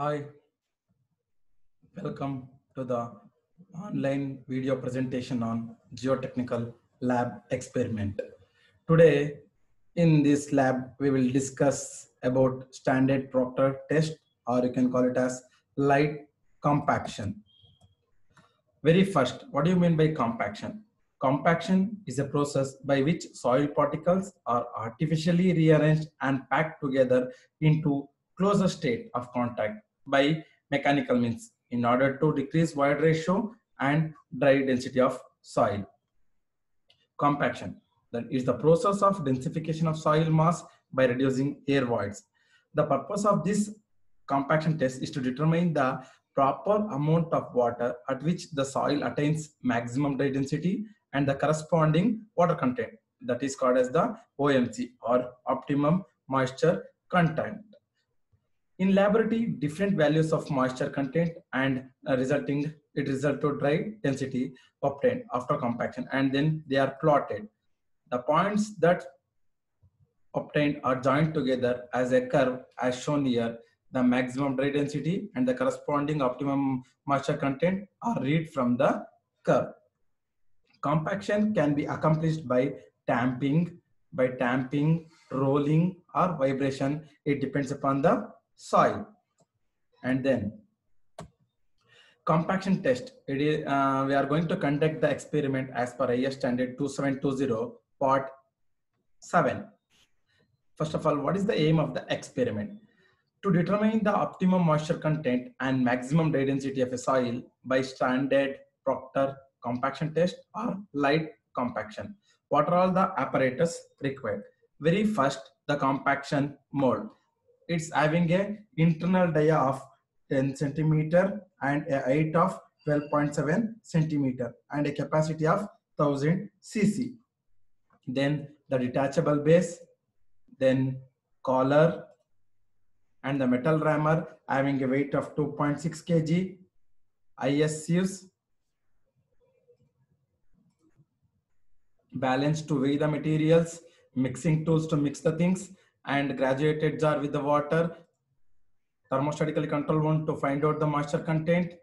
Hi, welcome to the online video presentation on geotechnical lab experiment. Today, in this lab, we will discuss about standard Proctor test, or you can call it as light compaction. Very first, what do you mean by compaction? Compaction is a process by which soil particles are artificially rearranged and packed together into closer state of contact by mechanical means in order to decrease void ratio and dry density of soil. Compaction, that is the process of densification of soil mass by reducing air voids. The purpose of this compaction test is to determine the proper amount of water at which the soil attains maximum dry density and the corresponding water content, that is called as the OMC, or optimum moisture content. In laboratory, different values of moisture content and it result to dry density obtained after compaction, and then they are plotted. The points that obtained are joined together as a curve as shown here. The maximum dry density and the corresponding optimum moisture content are read from the curve. Compaction can be accomplished by tamping, rolling, or vibration. It depends upon the soil. And then compaction test. We are going to conduct the experiment as per IS standard 2720 part 7. First of all, what is the aim of the experiment? To determine the optimum moisture content and maximum dry density of a soil by standard Proctor compaction test or light compaction. What are all the apparatus required? Very first, the compaction mold. It's having a internal dia of 10 centimeter and a height of 12.7 centimeter and a capacity of 1000 cc. Then the detachable base, then collar, and the metal rammer having a weight of 2.6 kg, ISUs, balance to weigh the materials, mixing tools to mix the things, and graduated jar with the water, thermostatically controlled one to find out the moisture content,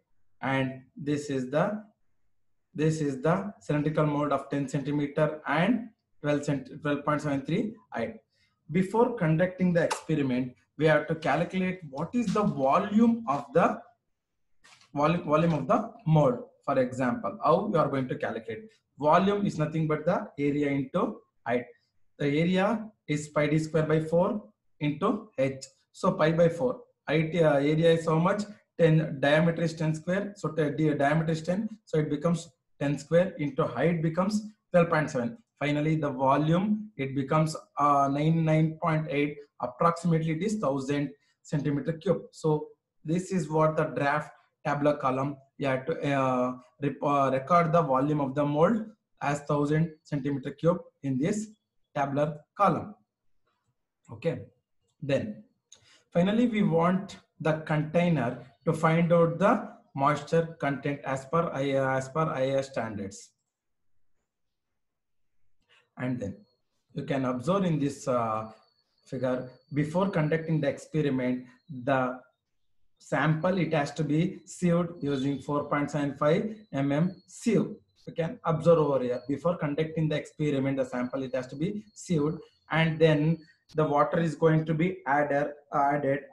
and this is the cylindrical mold of 10 centimeter and 12.73 height. Before conducting the experiment, we have to calculate what is the volume of the mold. For example, how you are going to calculate? Volume is nothing but the area into height. The area is pi d square by 4 into h. So pi by 4. Height area is how much? 10. Diameter is 10 square. So diameter is 10. So it becomes 10 square into height becomes 12.7. Finally, the volume, it becomes 99.8. Approximately it is 1000 centimeter cube. So this is what the draft tabular column. You have to record the volume of the mold as 1000 centimeter cube in this tabular column. Okay. Then finally, we want the container to find out the moisture content as per IAS standards. And then you can observe in this figure, before conducting the experiment, the sample, it has to be sieved using 4.75 mm sieve. You can observe over here, before conducting the experiment, the sample, it has to be sieved, and then the water is going to be added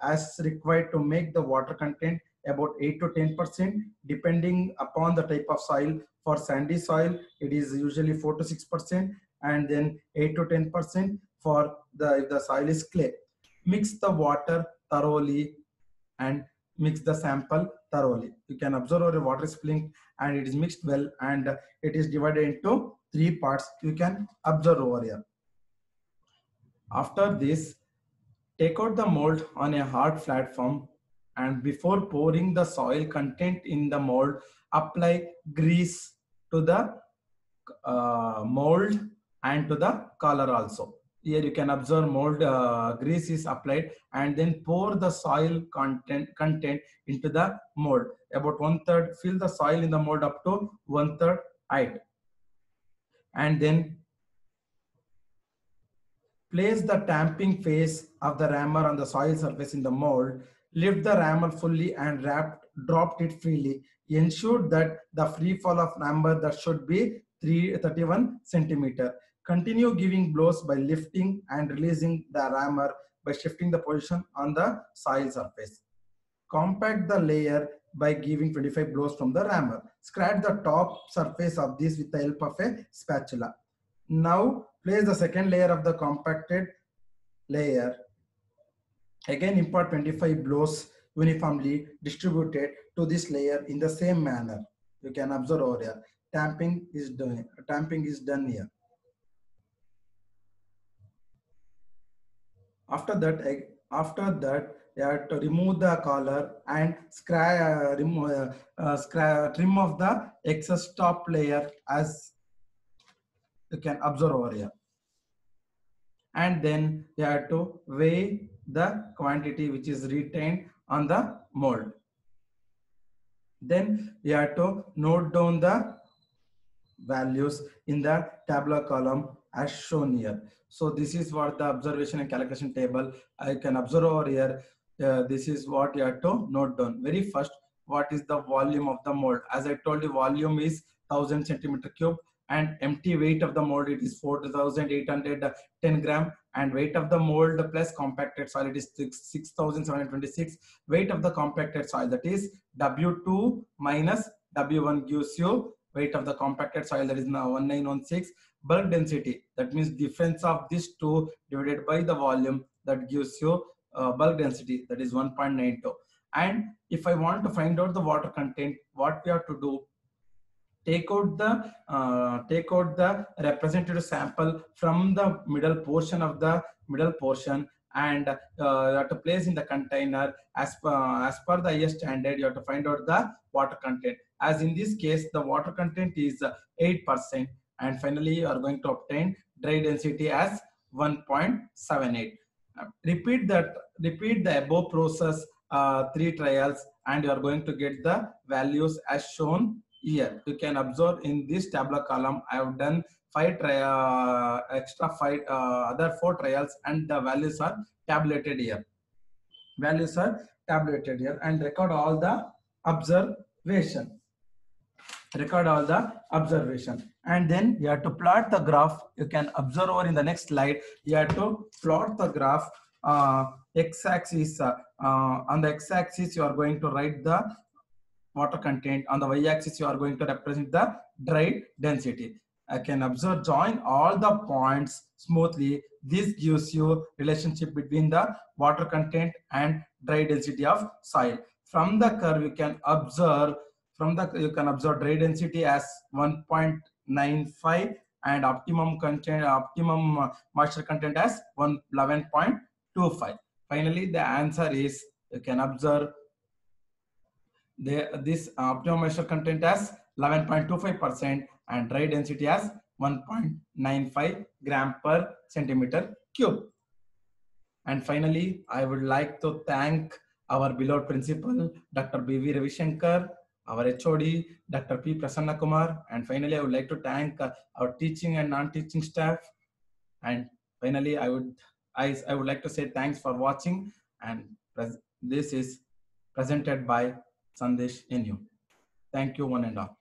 as required to make the water content about 8 to 10% depending upon the type of soil. For sandy soil, it is usually 4 to 6%, and then 8 to 10% for if the soil is clay. Mix the water thoroughly and mix the sample thoroughly. You can observe the water is flowing and it is mixed well, and it is divided into 3 parts. You can observe over here. After this, take out the mold on a hard platform, and before pouring the soil content in the mold, apply grease to the mold and to the collar also. Here you can observe mold grease is applied, and then pour the soil content into the mold. About 1/3, fill the soil in the mold up to 1/3 height. And then place the tamping face of the rammer on the soil surface in the mold. Lift the rammer fully and dropped it freely. Ensure that the free fall of rammer that should be 31 centimeter. Continue giving blows by lifting and releasing the rammer by shifting the position on the soil surface. Compact the layer by giving 25 blows from the rammer. Scratch the top surface of this with the help of a spatula. Now place the second layer of the compacted layer. Again impart 25 blows uniformly distributed to this layer in the same manner. You can observe over here. Tamping is done here. After that, you have to remove the collar and trim off the excess top layer, as you can observe over here. And then you have to weigh the quantity which is retained on the mold. Then you have to note down the values in the tabular column as shown here. So this is what the observation and calculation table I can observe over here. This is what you have to note down. Very first, what is the volume of the mold? As I told you, volume is 1000 centimeter cube, and empty weight of the mold, it is 4810 gram, and weight of the mold plus compacted soil, it is 6726. Weight of the compacted soil, that is W2 minus W1, gives you weight of the compacted soil, that is now 1916. Bulk density, that means difference of these two divided by the volume, that gives you bulk density, that is 1.92. And if I want to find out the water content, what we have to do, take out the representative sample from the middle portion and you have to place in the container as per the IS standard. You have to find out the water content. As in this case, the water content is 8%, and finally you are going to obtain dry density as 1.78. Repeat the above process 3 trials, and you are going to get the values as shown here. You can observe in this tabular column, I have done other 4 trials, and the values are tabulated here. And record all the observation. And then you have to plot the graph. You can observe over in the next slide. You have to plot the graph. X-axis, on the x-axis you are going to write the water content. On the y-axis you are going to represent the dry density. I can observe, join all the points smoothly. This gives you relationship between the water content and dry density of soil. From the curve you can observe dry density as 1.95 and optimum moisture content as 11.25. Finally, the answer is, you can observe this optimum moisture content as 11.25% and dry density as 1.95 gram per centimeter cube. And finally, I would like to thank our beloved principal, Dr. B.V. Ravishankar, our HOD, Dr. P. Prasanna Kumar, and finally, I would like to thank our teaching and non-teaching staff. And finally, I would like to say thanks for watching, and this is presented by Sandesh NU. Thank you, one and all.